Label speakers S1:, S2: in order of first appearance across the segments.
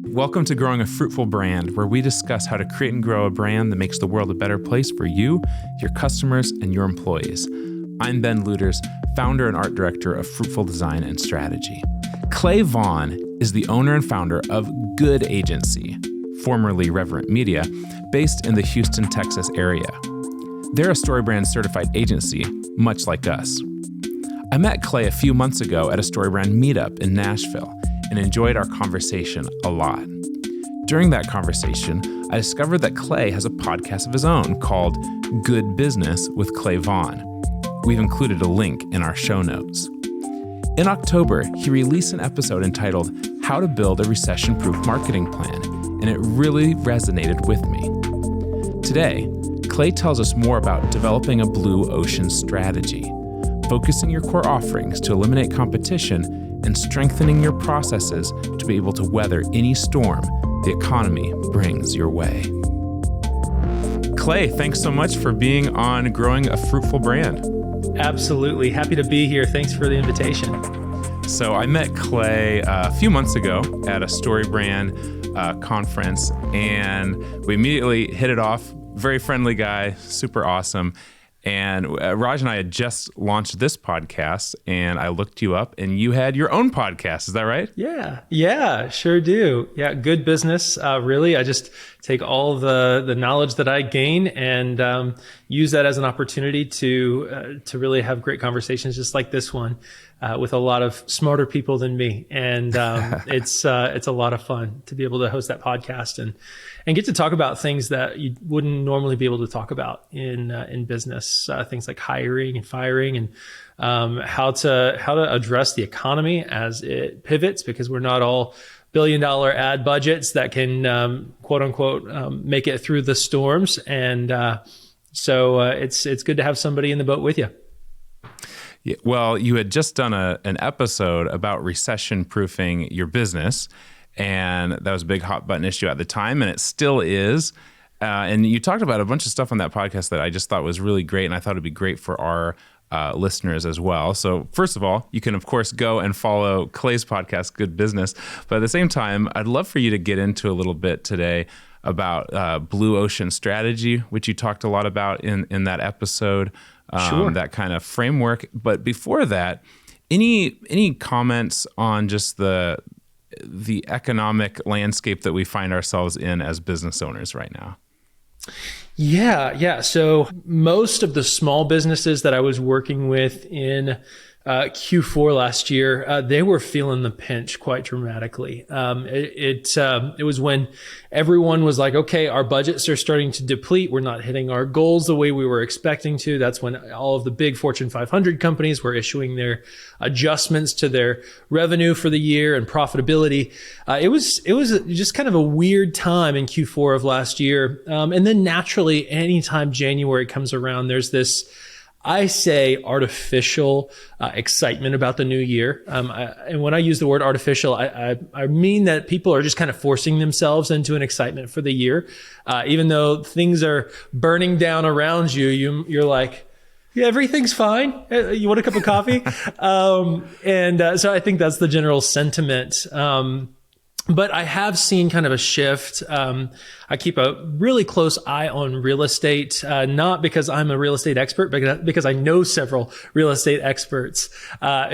S1: Welcome to Growing a Fruitful Brand, where we discuss how to create and grow a brand that makes the world a better place for you, your customers, and your employees. I'm Ben Luters, founder and art director of Fruitful Design and Strategy. Clay Vaughan is the owner and founder of Good Agency, formerly Reverent Media, based in the Houston, Texas area. They're a StoryBrand certified agency, much like us. I met Clay a few months ago at a StoryBrand meetup in Nashville and enjoyed our conversation a lot. During that conversation, I discovered that Clay has a podcast of his own called Good Business with Clay Vaughan. We've included a link in our show notes. In October, he released an episode entitled How to Build a Recession-Proof Marketing Plan, and it really resonated with me. Today, Clay tells us more about developing a blue ocean strategy, focusing your core offerings to eliminate competition, and strengthening your processes to be able to weather any storm the economy brings your way. Clay, thanks so much for being on Growing a Fruitful Brand.
S2: Absolutely. Happy to be here. Thanks for the invitation.
S1: So I met Clay a few months ago at a StoryBrand conference, and we immediately hit it off. Very friendly guy, super awesome. And Raj and I had just launched this podcast, and I looked you up, and you had your own podcast. Is that right?
S2: Yeah, sure do. Yeah, Good Business. Really, I just take all the knowledge that I gain and use that as an opportunity to really have great conversations, just like this one, with a lot of smarter people than me. And it's a lot of fun to be able to host that podcast and get to talk about things that you wouldn't normally be able to talk about in business, things like hiring and firing and how to address the economy as it pivots, because we're not all billion-dollar ad budgets that can quote unquote make it through the storms. And so it's good to have somebody in the boat with you.
S1: Yeah, well, you had just done an episode about recession-proofing your business, and that was a big hot button issue at the time, and it still is. And you talked about a bunch of stuff on that podcast that I just thought was really great, and I thought it'd be great for our listeners as well. So first of all, you can, of course, go and follow Clay's podcast, Good Business. But at the same time, I'd love for you to get into a little bit today about blue ocean strategy, which you talked a lot about in that episode,
S2: Sure.
S1: That kind of framework. But before that, any comments on just the economic landscape that we find ourselves in as business owners right now?
S2: Yeah. So most of the small businesses that I was working with in Q4 last year, they were feeling the pinch quite dramatically. It was when everyone was like, okay, our budgets are starting to deplete. We're not hitting our goals the way we were expecting to. That's when all of the big Fortune 500 companies were issuing their adjustments to their revenue for the year and profitability. It was just kind of a weird time in Q4 of last year. And then naturally, anytime January comes around, there's this, I say, artificial excitement about the new year. And when I use the word artificial, I mean that people are just kind of forcing themselves into an excitement for the year. Even though things are burning down around you, you're like, yeah, everything's fine. You want a cup of coffee? So I think that's the general sentiment. But I have seen kind of a shift. I keep a really close eye on real estate, not because I'm a real estate expert, but because I know several real estate experts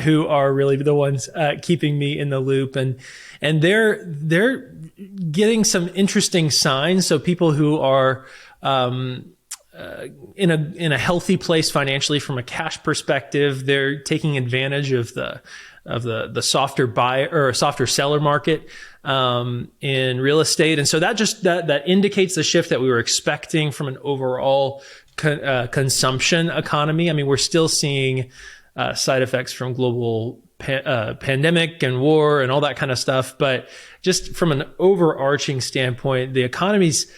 S2: who are really the ones keeping me in the loop, and they're getting some interesting signs. So people who are in a healthy place financially from a cash perspective, they're taking advantage of the softer buyer or softer seller market in real estate. And so that indicates the shift that we were expecting from an overall consumption economy. I mean, we're still seeing side effects from global pandemic and war and all that kind of stuff. But just from an overarching standpoint, the economy's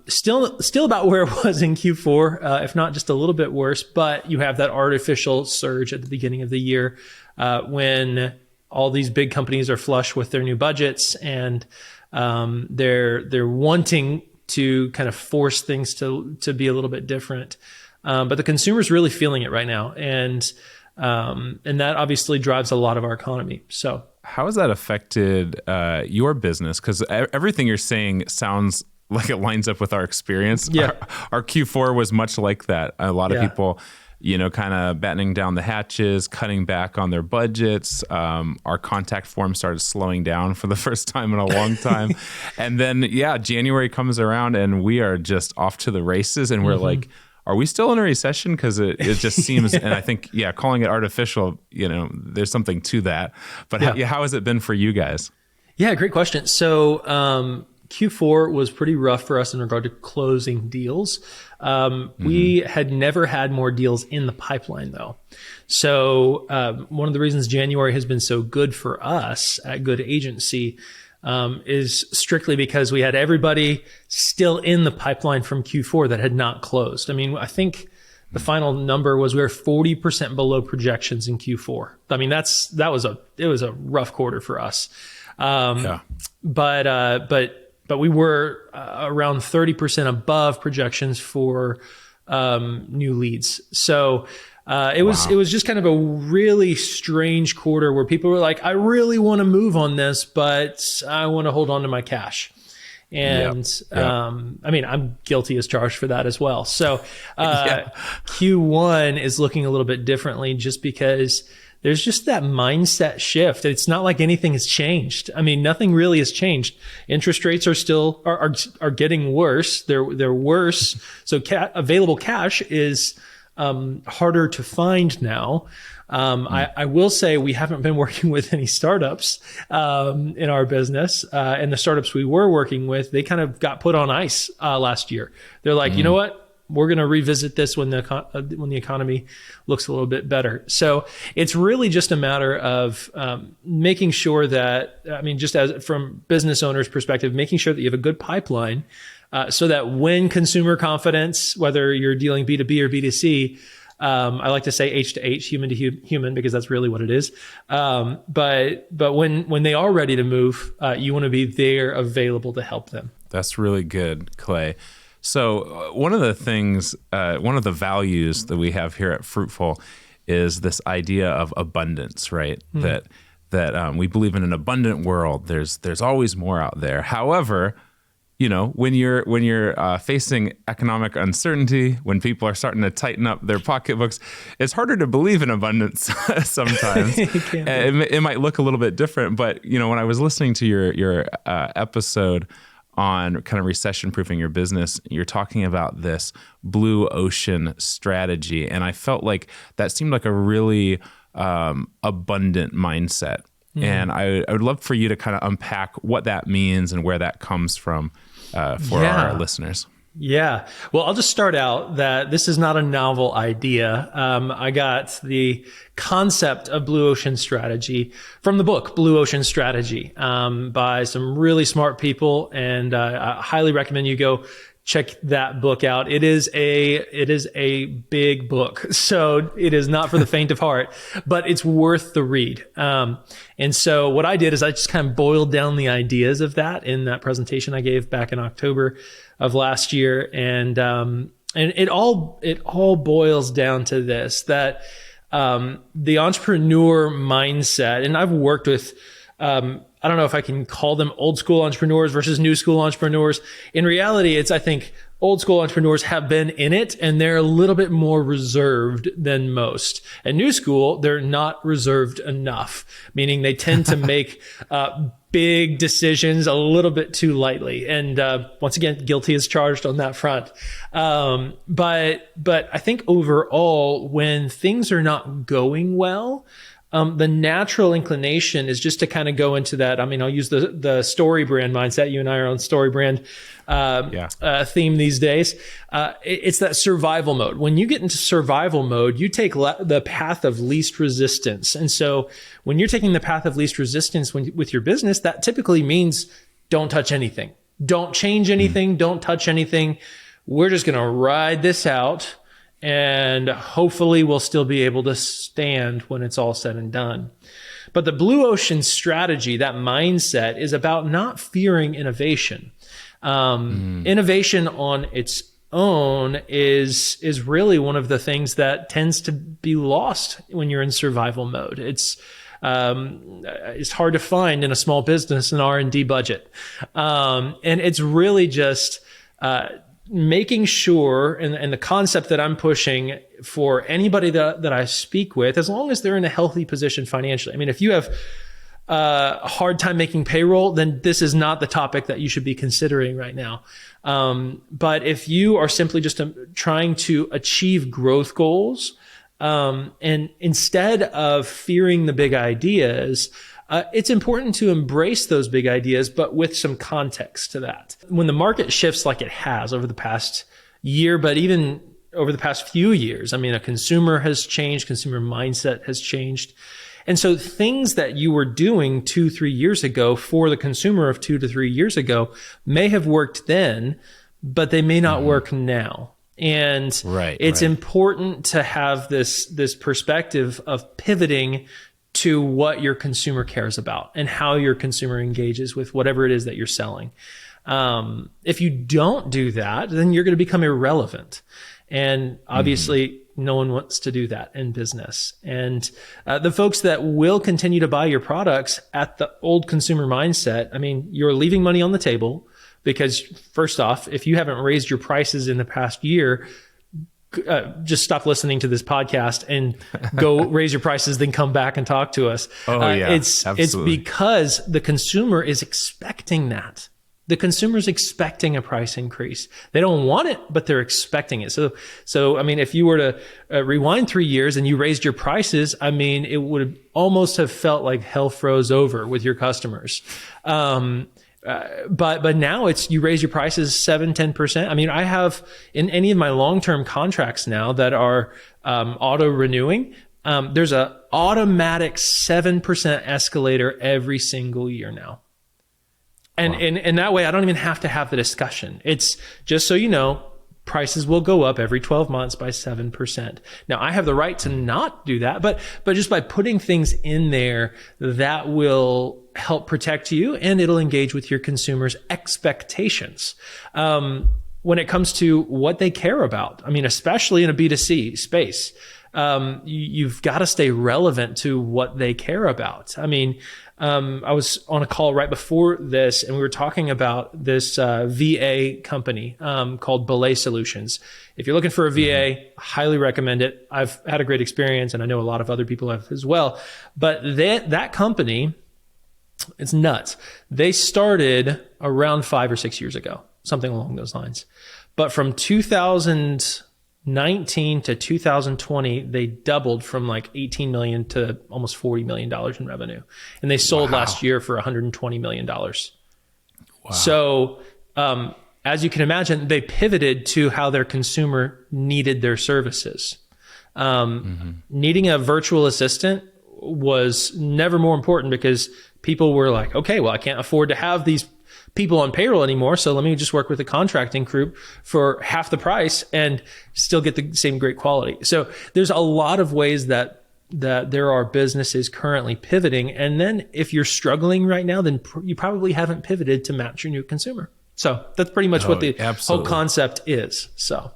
S2: still about where it was in Q4, if not just a little bit worse. But you have that artificial surge at the beginning of the year when all these big companies are flush with their new budgets, and they're wanting to kind of force things to be a little bit different. But the consumer's really feeling it right now, and that obviously drives a lot of our economy. So
S1: How has that affected your business? Because everything you're saying sounds like it lines up with our experience.
S2: Yeah.
S1: Our Q4 was much like that. A lot of people, kind of battening down the hatches, cutting back on their budgets. Our contact form started slowing down for the first time in a long time. And then, January comes around and we are just off to the races. And we're like, are we still in a recession? Because it just seems, and I think, calling it artificial, there's something to that. But how has it been for you guys?
S2: Yeah, great question. So Q4 was pretty rough for us in regard to closing deals. We had never had more deals in the pipeline, though. So one of the reasons January has been so good for us at Good Agency is strictly because we had everybody still in the pipeline from Q4 that had not closed. I mean, I think the final number was we were 40% below projections in Q4. I mean, it was a rough quarter for us. But we were around 30% above projections for new leads. So it was just kind of a really strange quarter where people were like, I really want to move on this, but I want to hold on to my cash. And I mean, I'm guilty as charged for that as well. So Q1 is looking a little bit differently just because there's just that mindset shift. It's not like anything has changed. I mean, nothing really has changed. Interest rates are still are getting worse. They're worse. So available cash is harder to find now. I will say we haven't been working with any startups in our business, and the startups we were working with, they kind of got put on ice last year. They're like, you know what? We're going to revisit this when the economy looks a little bit better. So it's really just a matter of making sure that, I mean, just as from business owners' perspective, making sure that you have a good pipeline so that when consumer confidence, whether you're dealing B2B or B2C, I like to say H to H, human to human, because that's really what it is. But when they are ready to move, you want to be there available to help them.
S1: That's really good, Clay. So one of the things, one of the values that we have here at Fruitful is this idea of abundance, right? That we believe in an abundant world. There's always more out there. However, when you're facing economic uncertainty, when people are starting to tighten up their pocketbooks, it's harder to believe in abundance sometimes. It might look a little bit different, but when I was listening to your episode on kind of recession-proofing your business, you're talking about this blue ocean strategy. And I felt like that seemed like a really abundant mindset. And I would love for you to kind of unpack what that means and where that comes from for our listeners.
S2: Yeah. Well, I'll just start out that this is not a novel idea. I got the concept of blue ocean strategy from the book Blue Ocean Strategy by some really smart people, and I highly recommend you go check that book out. It is a big book, so it is not for the faint of heart, but it's worth the read. And so what I did is I just kind of boiled down the ideas of that in that presentation I gave back in October of last year, and it all boils down to this, that the entrepreneur mindset, and I've worked with I don't know if I can call them old school entrepreneurs versus new school entrepreneurs. In reality, I think old school entrepreneurs have been in it and they're a little bit more reserved than most. And new school, they're not reserved enough, meaning they tend to make big decisions a little bit too lightly. And once again, guilty as charged on that front. But I think overall, when things are not going well, the natural inclination is just to kind of go into that. I mean, I'll use the StoryBrand mindset. You and I are on StoryBrand theme these days. It's that survival mode. When you get into survival mode, you take the path of least resistance. And so when you're taking the path of least resistance with your business, that typically means don't touch anything. Don't change anything. Don't touch anything. We're just going to ride this out. And hopefully we'll still be able to stand when it's all said and done. But the blue ocean strategy, that mindset, is about not fearing innovation. Innovation on its own is really one of the things that tends to be lost when you're in survival mode. It's It's hard to find in a small business an R&D budget. And it's really just making sure, and the concept that I'm pushing for anybody that I speak with, as long as they're in a healthy position financially. I mean, if you have a hard time making payroll, then this is not the topic that you should be considering right now. But if you are simply just trying to achieve growth goals, and instead of fearing the big ideas, it's important to embrace those big ideas, but with some context to that. When the market shifts like it has over the past year, but even over the past few years, I mean, a consumer has changed, consumer mindset has changed. And so things that you were doing 2-3 years ago for the consumer of 2 to 3 years ago may have worked then, but they may not work now. And it's important to have this perspective of pivoting to what your consumer cares about and how your consumer engages with whatever it is that you're selling. If you don't do that, then you're going to become irrelevant. And obviously, no one wants to do that in business. And the folks that will continue to buy your products at the old consumer mindset, I mean, you're leaving money on the table because, first off, if you haven't raised your prices in the past year, just stop listening to this podcast and go raise your prices, then come back and talk to us. It's because the consumer is expecting that. The consumer's expecting a price increase. They don't want it, but they're expecting it. So I mean, if you were to rewind 3 years and you raised your prices, I mean, it would almost have felt like hell froze over with your customers. But now it's, you raise your prices 7-10%. I mean, I have in any of my long-term contracts now that are auto renewing, there's a automatic 7% escalator every single year now. And that way I don't even have to have the discussion. It's just so you know, prices will go up every 12 months by 7%. Now I have the right to not do that, but just by putting things in there, that will help protect you and it'll engage with your consumers' expectations. When it comes to what they care about, I mean, especially in a B2C space, you've got to stay relevant to what they care about. I mean, I was on a call right before this and we were talking about this VA company called Belay Solutions. If you're looking for a VA, highly recommend it. I've had a great experience and I know a lot of other people have as well. But that company, it's nuts. They started around 5 or 6 years ago, something along those lines. But from 2019 to 2020, they doubled from like 18 million to almost $40 million in revenue. And they sold last year for $120 million. Wow. So, as you can imagine, they pivoted to how their consumer needed their services. Needing a virtual assistant was never more important because people were like, okay, well, I can't afford to have these people on payroll anymore. So let me just work with a contracting group for half the price and still get the same great quality. So there's a lot of ways that there are businesses currently pivoting. And then if you're struggling right now, then you probably haven't pivoted to match your new consumer. So that's pretty much what the whole concept is. So,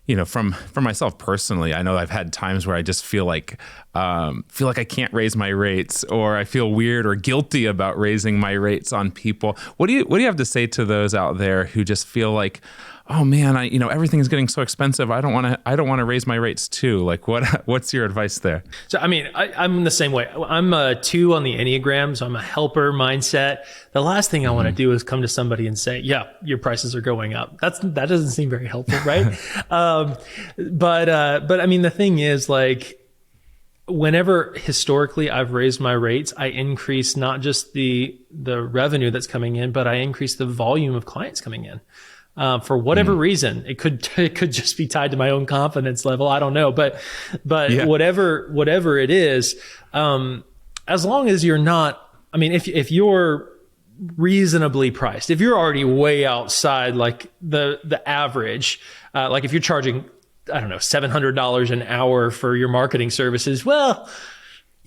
S1: you know, from myself personally, I know I've had times where I just feel like I can't raise my rates, or I feel weird or guilty about raising my rates on people. What do you have to say to those out there who just feel like, oh man, everything's getting so expensive. I don't want to raise my rates too. Like what's your advice there?
S2: So, I mean, I'm the same way. I'm a 2 on the Enneagram. So I'm a helper mindset. The last thing I want to do is come to somebody and say, yeah, your prices are going up. That doesn't seem very helpful. Right. But I mean, the thing is, like, whenever historically I've raised my rates, I increase not just the revenue that's coming in, but I increase the volume of clients coming in. For whatever reason, it could just be tied to my own confidence level. I don't know, but yeah. whatever it is, as long as you're not, I mean, if you're reasonably priced, if you're already way outside like the average, like if you're charging, I don't know, $700 an hour for your marketing services, well,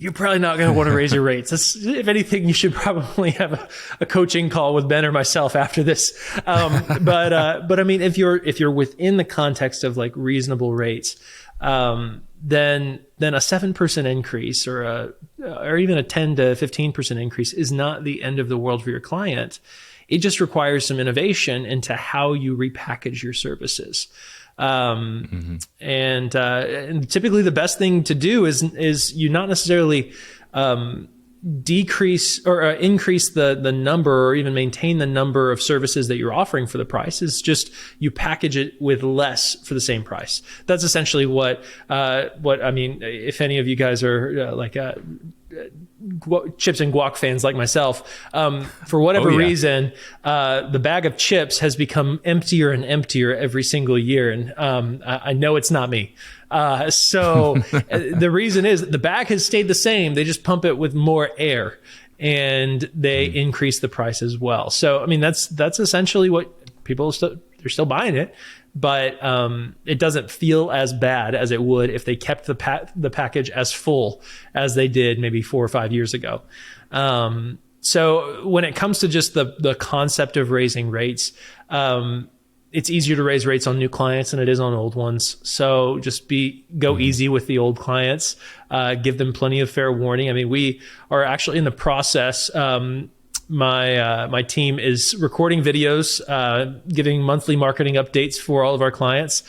S2: you're probably not going to want to raise your rates. If anything, you should probably have a coaching call with Ben or myself after this. But I mean, if you're within the context of like reasonable rates, then a 7% increase or even a 10 to 15% increase is not the end of the world for your client. It just requires some innovation into how you repackage your services. And typically the best thing to do is you not necessarily decrease or increase the number or even maintain the number of services that you're offering for the price. It's just you package it with less for the same price. That's essentially what I mean. If any of you guys are chips and guac fans like myself, for whatever reason, the bag of chips has become emptier and emptier every single year. And I know it's not me. So the reason is the bag has stayed the same. They just pump it with more air and they increase the price as well. So, I mean, that's essentially what people they're still buying it, but it doesn't feel as bad as it would if they kept the package as full as they did maybe 4 or 5 years ago. So when it comes to just the concept of raising rates, it's easier to raise rates on new clients than it is on old ones. So just go easy with the old clients, give them plenty of fair warning. I mean, we are actually in the process. My team is recording videos, giving monthly marketing updates for all of our clients,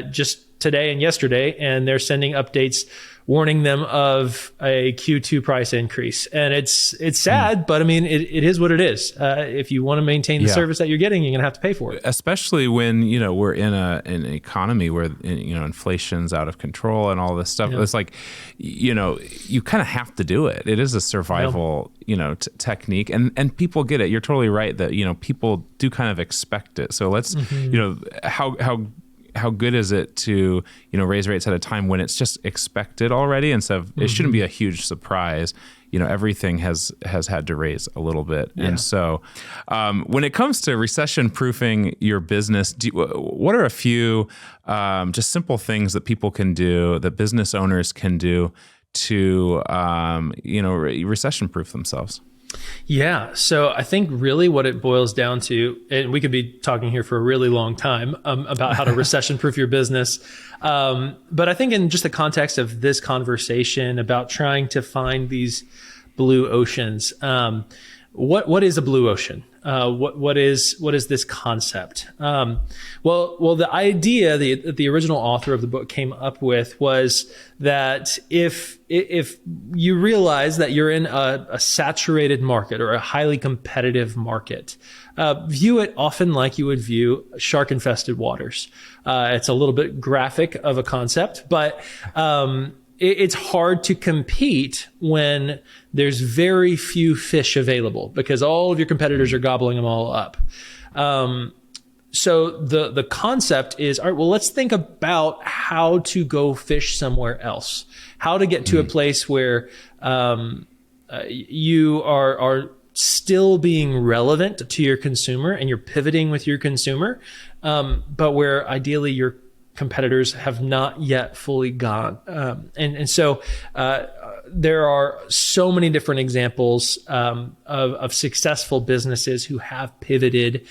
S2: just today and yesterday, and they're sending updates warning them of a Q2 price increase. And it's sad, but I mean, it is what it is. If you want to maintain the service that you're getting, you're going to have to pay for it.
S1: Especially when, we're in an economy where, inflation's out of control and all this stuff. It's like, you kind of have to do it. It is a survival, technique, and people get it. You're totally right that, people do kind of expect it. So let's, how good is it to, raise rates at a time when it's just expected already? And so it shouldn't be a huge surprise. Everything has had to raise a little bit. Yeah. And so when it comes to recession-proofing your business, what are a few just simple things that people can do, that business owners can do to, recession-proof themselves?
S2: Yeah. So I think really what it boils down to, and we could be talking here for a really long time about how to recession-proof your business. But I think in just the context of this conversation about trying to find these blue oceans, what is a blue ocean? What is this concept? Well, the idea the original author of the book came up with was that if you realize that you're in a saturated market or a highly competitive market, view it often like you would view shark-infested waters. It's a little bit graphic of a concept, but it's hard to compete when there's very few fish available because all of your competitors are gobbling them all up. So the concept is, all right, well, let's think about how to go fish somewhere else, how to get to a place where you are still being relevant to your consumer and you're pivoting with your consumer, but where ideally your competitors have not yet fully gone. And so there are so many different examples of successful businesses who have pivoted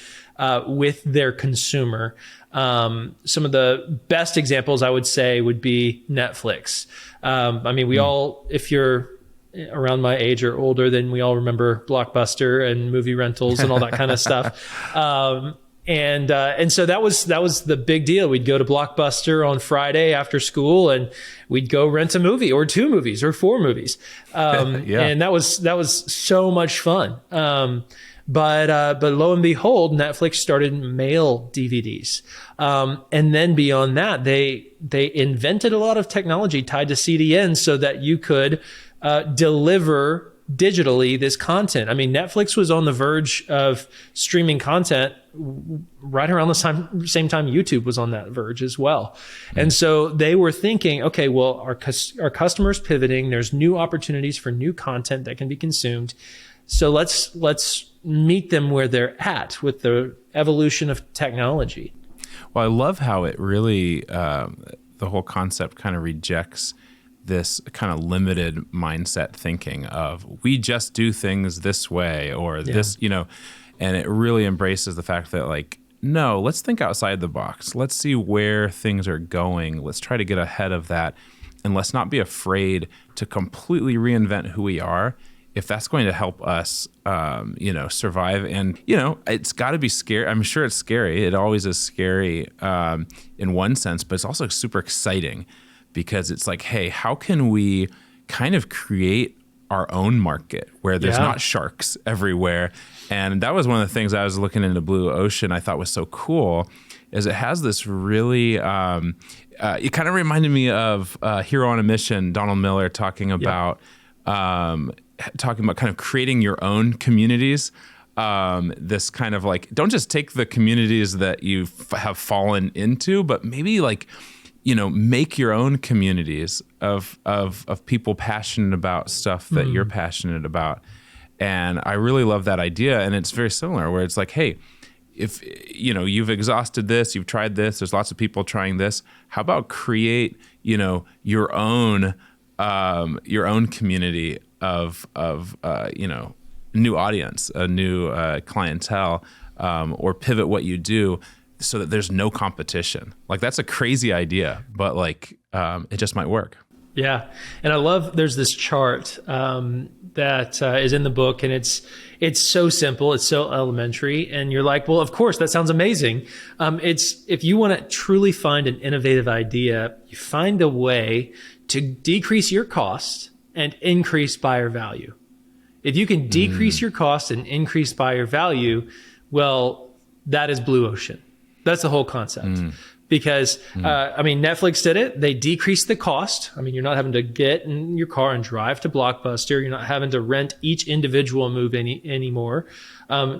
S2: with their consumer. Some of the best examples I would say would be Netflix. I mean, we all, if you're around my age or older, then we all remember Blockbuster and movie rentals and all that kind of stuff. And so that was the big deal. We'd go to Blockbuster on Friday after school and we'd go rent a movie or 2 movies or 4 movies. And that was so much fun. But lo and behold, Netflix started mail DVDs. And then beyond that, they invented a lot of technology tied to CDN so that you could deliver digitally this content. I mean, Netflix was on the verge of streaming content right around the same time YouTube was on that verge as well. And so they were thinking, okay, well, our customers pivoting, there's new opportunities for new content that can be consumed. So let's meet them where they're at with the evolution of technology. Well,
S1: I love how it really, the whole concept kind of rejects this kind of limited mindset thinking of we just do things this way or this, and it really embraces the fact that like, no, let's think outside the box. Let's see where things are going. Let's try to get ahead of that. And let's not be afraid to completely reinvent who we are if that's going to help us, survive. And, it's got to be scary. I'm sure it's scary. It always is scary in one sense, but it's also super exciting because it's like, hey, how can we kind of create our own market where there's not sharks everywhere? And that was one of the things I was looking into Blue Ocean I thought was so cool is it has this really, it kind of reminded me of Hero on a Mission, Donald Miller talking about kind of creating your own communities. This kind of like, don't just take the communities that you have fallen into, but maybe like, make your own communities of people passionate about stuff that you're passionate about. And I really love that idea. And it's very similar where it's like, hey, if you've exhausted this, you've tried this, there's lots of people trying this. How about create, your own community of new audience, a new clientele, or pivot what you do so that there's no competition. Like that's a crazy idea, but like it just might work.
S2: Yeah. And I love, there's this chart that is in the book, and it's so simple. It's so elementary. And you're like, well, of course, that sounds amazing. It's, if you want to truly find an innovative idea, you find a way to decrease your cost and increase buyer value. If you can decrease your cost and increase buyer value, well, that is blue ocean. That's the whole concept. Because, Netflix did it. They decreased the cost. I mean, you're not having to get in your car and drive to Blockbuster. You're not having to rent each individual movie anymore.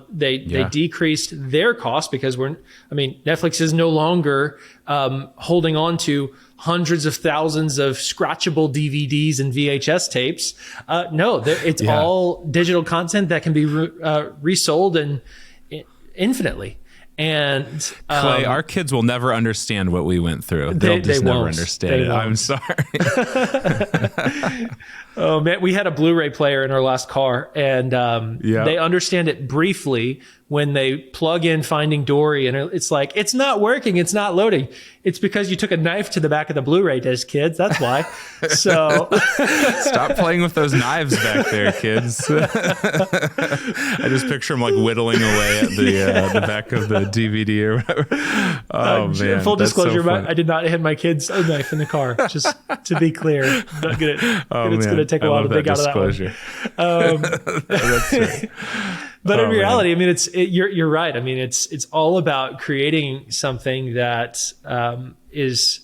S2: They decreased their cost because Netflix is no longer holding on to hundreds of thousands of scratchable DVDs and VHS tapes. It's all digital content that can be resold and infinitely. And
S1: Clay, our kids will never understand what we went through. They'll just never understand it. I'm sorry.
S2: Oh man, we had a Blu-ray player in our last car, and they understand it briefly when they plug in Finding Dory, and it's like, it's not working, it's not loading. It's because you took a knife to the back of the Blu-ray disc, kids. That's why. So
S1: stop playing with those knives back there, kids. I just picture them like whittling away at the back of the DVD or whatever. Oh man!
S2: Full disclosure, I did not hit my kids a knife in the car. Just to be clear, it's going to take a while to dig out of that one.
S1: That's right.
S2: But in reality, man. You're right. I mean, it's all about creating something that is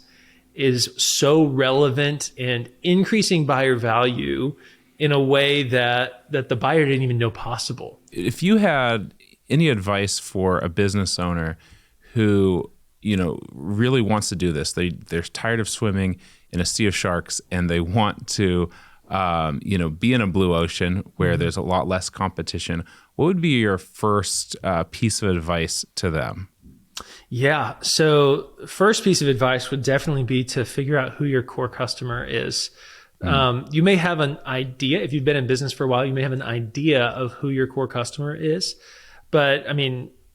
S2: so relevant and increasing buyer value in a way that the buyer didn't even know possible.
S1: If you had any advice for a business owner who really wants to do this, they're tired of swimming in a sea of sharks and they want to be in a blue ocean where there's a lot less competition, what would be your first piece of advice to them?
S2: Yeah. So first piece of advice would definitely be to figure out who your core customer is. You may have an idea. If you've been in business for a while, you may have an idea of who your core customer is. But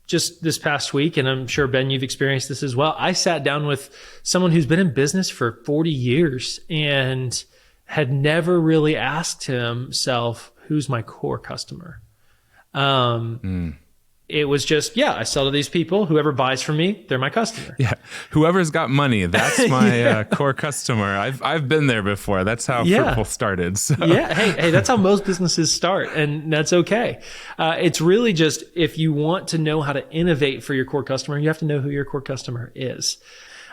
S2: just this past week, and I'm sure, Ben, you've experienced this as well, I sat down with someone who's been in business for 40 years and had never really asked himself, who's my core customer? It was just, I sell to these people. Whoever buys from me, they're my customer. Yeah,
S1: whoever's got money, that's my core customer. I've been there before. That's how Fruitful started. So.
S2: Yeah, hey, that's how most businesses start, and that's okay. It's really just, if you want to know how to innovate for your core customer, you have to know who your core customer is.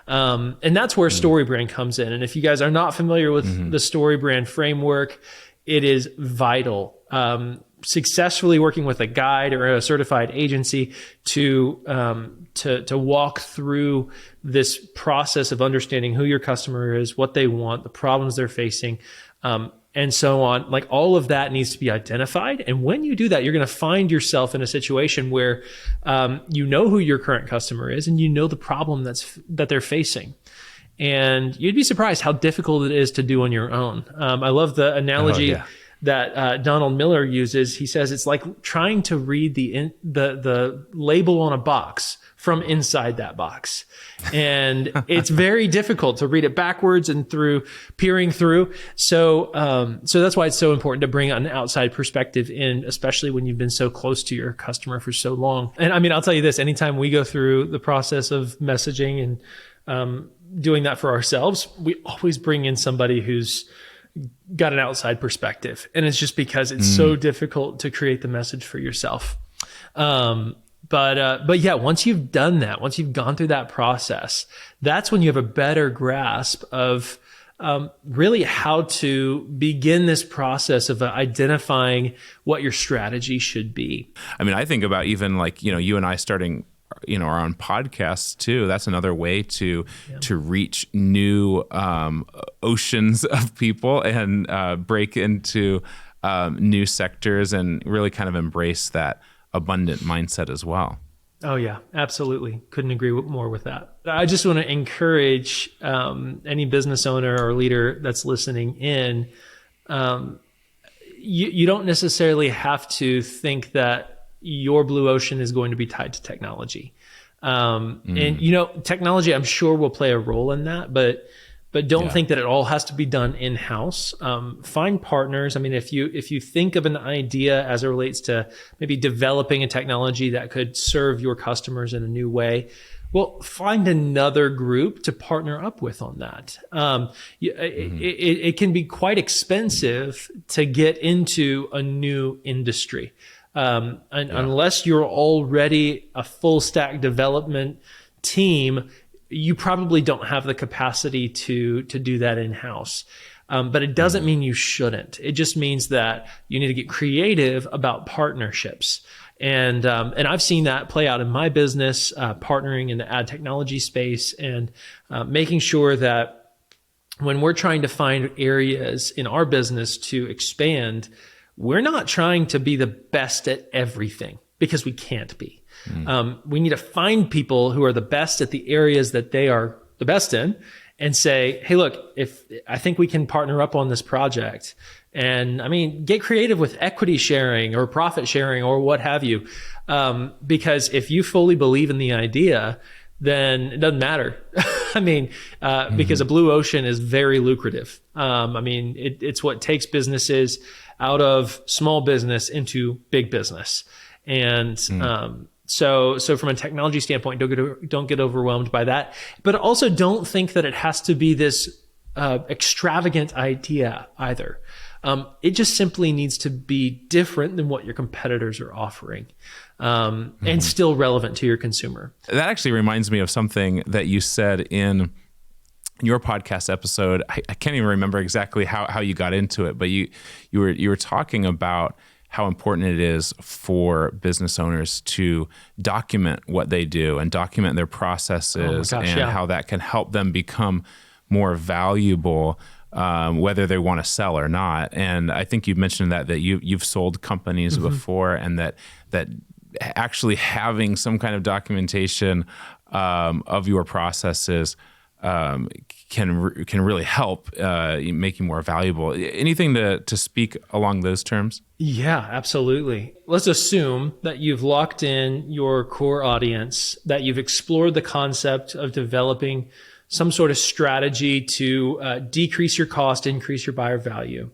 S2: And that's where StoryBrand comes in. And if you guys are not familiar with the StoryBrand framework, it is vital. Successfully working with a guide or a certified agency to walk through this process of understanding who your customer is, what they want, the problems they're facing, and so on. Like, all of that needs to be identified. And when you do that, you're going to find yourself in a situation where you know who your current customer is and you know the problem that they're facing. And you'd be surprised how difficult it is to do on your own. I love the analogy that Donald Miller uses. He says it's like trying to read the label on a box from inside that box. And it's very difficult to read it backwards and peering through. So that's why it's so important to bring an outside perspective in, especially when you've been so close to your customer for so long. And I mean, I'll tell you this, anytime we go through the process of messaging and doing that for ourselves, we always bring in somebody who's got an outside perspective. And it's just because it's so difficult to create the message for yourself. But yeah, once you've done that, once you've gone through that process, that's when you have a better grasp of really how to begin this process of identifying what your strategy should be.
S1: I mean, I think about even like, you and I starting, our own podcasts too. That's another way to reach new oceans of people and break into new sectors and really kind of embrace that abundant mindset as well.
S2: Oh yeah, absolutely. Couldn't agree more with that. I just want to encourage any business owner or leader that's listening in. You don't necessarily have to think that your blue ocean is going to be tied to technology. And technology, I'm sure, will play a role in that, but don't think that it all has to be done in-house. Find partners. I mean, if you think of an idea as it relates to maybe developing a technology that could serve your customers in a new way, well, find another group to partner up with on that. It can be quite expensive to get into a new industry. Unless you're already a full stack development team, you probably don't have the capacity to do that in-house. But it doesn't mean you shouldn't. It just means that you need to get creative about partnerships. And I've seen that play out in my business, partnering in the ad technology space and making sure that when we're trying to find areas in our business to expand, we're not trying to be the best at everything because we can't be. We need to find people who are the best at the areas that they are the best in and say, hey, look, if I think we can partner up on this project, and I mean, get creative with equity sharing or profit sharing or what have you. Because if you fully believe in the idea, then it doesn't matter. I mean, because a blue ocean is very lucrative. I mean, it's what takes businesses out of small business into big business. And so from a technology standpoint, don't get overwhelmed by that. But also don't think that it has to be this extravagant idea either. It just simply needs to be different than what your competitors are offering, and still relevant to your consumer.
S1: That actually reminds me of something that you said in your podcast episode. I can't even remember exactly how you got into it, but you were talking about how important it is for business owners to document what they do and document their processes how that can help them become more valuable, whether they want to sell or not. And I think you mentioned that you've sold companies before, and that actually having some kind of documentation of your processes can really help make you more valuable. Anything to speak along those terms?
S2: Yeah, absolutely. Let's assume that you've locked in your core audience, that you've explored the concept of developing some sort of strategy to decrease your cost, increase your buyer value.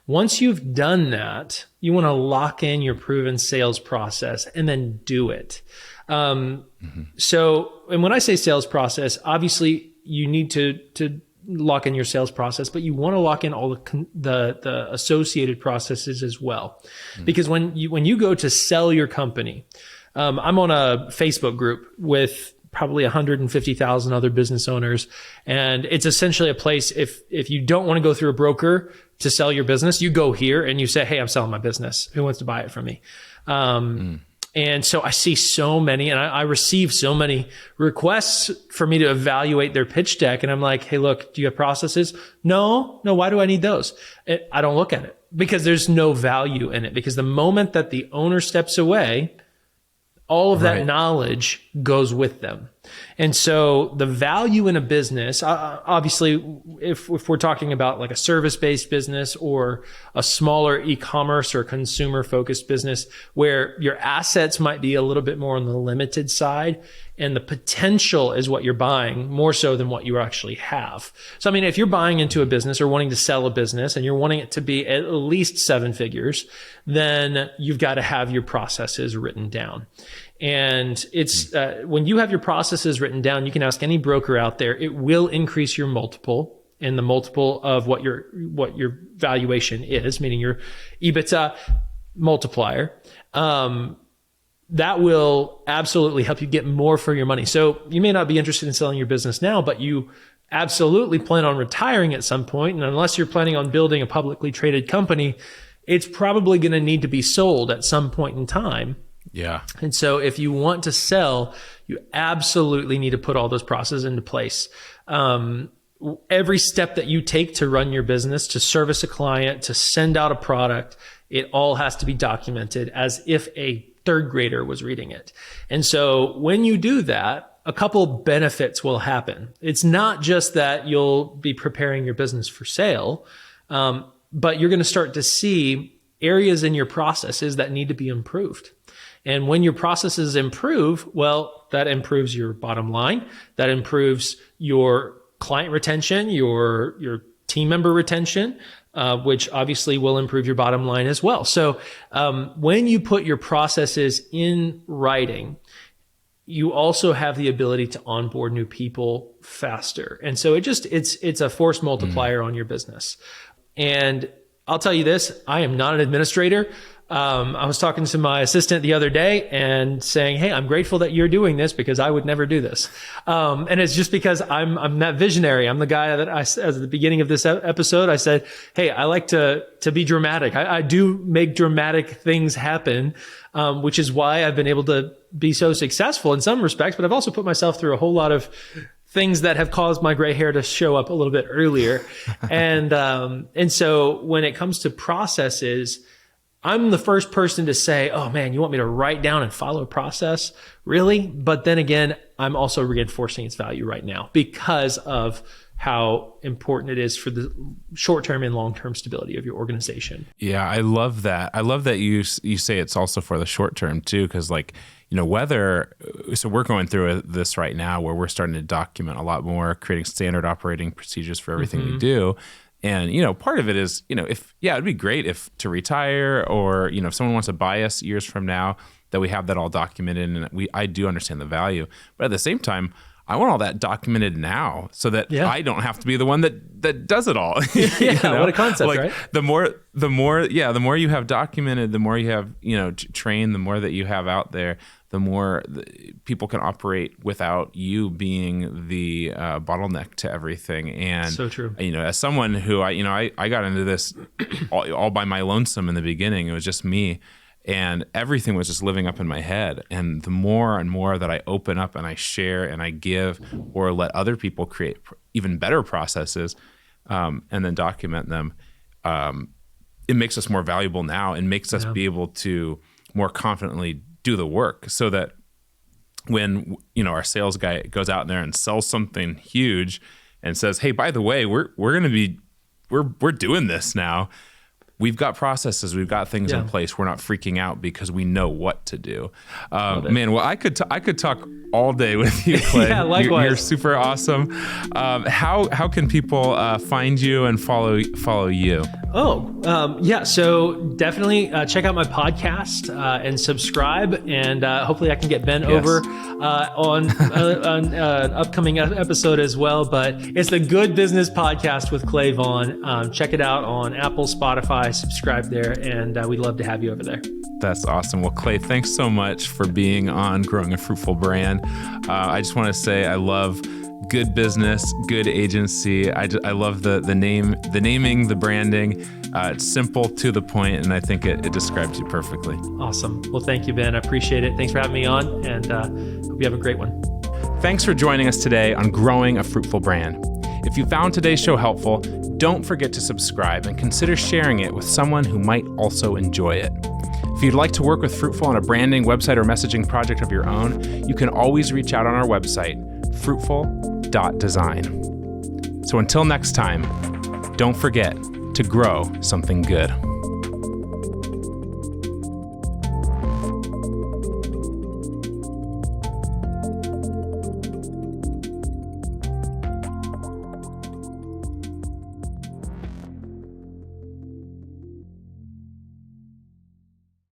S2: Once you've done that, you want to lock in your proven sales process and then do it. So, and when I say sales process, obviously you need to lock in your sales process, but you want to lock in all the associated processes as well. Because when you go to sell your company, I'm on a Facebook group with probably 150,000 other business owners. And it's essentially a place, if you don't want to go through a broker to sell your business, you go here and you say, hey, I'm selling my business. Who wants to buy it from me? And so I see so many, and I receive so many requests for me to evaluate their pitch deck. And I'm like, hey, look, do you have processes? No. Why do I need those? I don't look at it because there's no value in it. Because the moment that the owner steps away, all of that knowledge goes with them. And so the value in a business, obviously, if we're talking about like a service-based business or a smaller e-commerce or consumer-focused business where your assets might be a little bit more on the limited side and the potential is what you're buying more so than what you actually have. So, I mean, if you're buying into a business or wanting to sell a business and you're wanting it to be at least 7 figures, then you've got to have your processes written down. And it's when you have your processes written down, you can ask any broker out there, it will increase your multiple and the multiple of what your valuation is, meaning your EBITDA multiplier. That will absolutely help you get more for your money. So you may not be interested in selling your business now, but you absolutely plan on retiring at some point. And unless you're planning on building a publicly traded company, it's probably going to need to be sold at some point in time.
S1: Yeah.
S2: And so if you want to sell, you absolutely need to put all those processes into place. Every step that you take to run your business, to service a client, to send out a product, it all has to be documented as if a third grader was reading it. And so when you do that, a couple benefits will happen. It's not just that you'll be preparing your business for sale, but you're going to start to see areas in your processes that need to be improved. And when your processes improve, well, that improves your bottom line. That improves your client retention, your team member retention, which obviously will improve your bottom line as well. So when you put your processes in writing, you also have the ability to onboard new people faster. And so it's a force multiplier on your business. And I'll tell you this, I am not an administrator. I was talking to my assistant the other day and saying, hey, I'm grateful that you're doing this because I would never do this. And it's just because I'm that visionary. I'm the guy that at the beginning of this episode, I said, hey, I like to be dramatic. I do make dramatic things happen, which is why I've been able to be so successful in some respects, but I've also put myself through a whole lot of things that have caused my gray hair to show up a little bit earlier. And so when it comes to processes, I'm the first person to say, oh man, you want me to write down and follow a process? Really? But then again, I'm also reinforcing its value right now because of how important it is for the short-term and long-term stability of your organization.
S1: Yeah, I love that. I love that you say it's also for the short term too, because so we're going through this right now where we're starting to document a lot more, creating standard operating procedures for everything we do. And, part of it is, it'd be great if to retire or, if someone wants to buy us years from now, that we have that all documented and I do understand the value. But at the same time, I want all that documented now so that I don't have to be the one that does it all.
S2: What a concept, right?
S1: The more you have documented, the more you have, trained, the more that you have out there, the more people can operate without you being the bottleneck to everything. And
S2: so true.
S1: As someone who I got into this all by my lonesome in the beginning, it was just me. And everything was just living up in my head. And the more and more that I open up and I share and I give or let other people create even better processes and then document them, it makes us more valuable now and makes us be able to more confidently do the work so that when, our sales guy goes out there and sells something huge and says, hey, by the way, we're doing this now. We've got processes, we've got things in place. We're not freaking out because we know what to do. Man, well, I could talk all day with you, Clay.
S2: Yeah, likewise.
S1: You're super awesome. How can people find you and follow you?
S2: So definitely check out my podcast and subscribe, and hopefully I can get Ben over on an upcoming episode as well. But it's the Good Business Podcast with Clay Vaughan. Check it out on Apple, Spotify. Subscribe there, and we'd love to have you over there.
S1: That's awesome. Well, Clay, thanks so much for being on Growing a Fruitful Brand. I just want to say I love good business, good agency. I love the naming, the branding. It's simple, to the point, and I think it describes you perfectly.
S2: Awesome. Well, thank you, Ben. I appreciate it. Thanks for having me on, and hope you have a great one.
S1: Thanks for joining us today on Growing a Fruitful Brand. If you found today's show helpful, don't forget to subscribe and consider sharing it with someone who might also enjoy it. If you'd like to work with Fruitful on a branding, website, or messaging project of your own, you can always reach out on our website, fruitful.design. So until next time, don't forget to grow something good.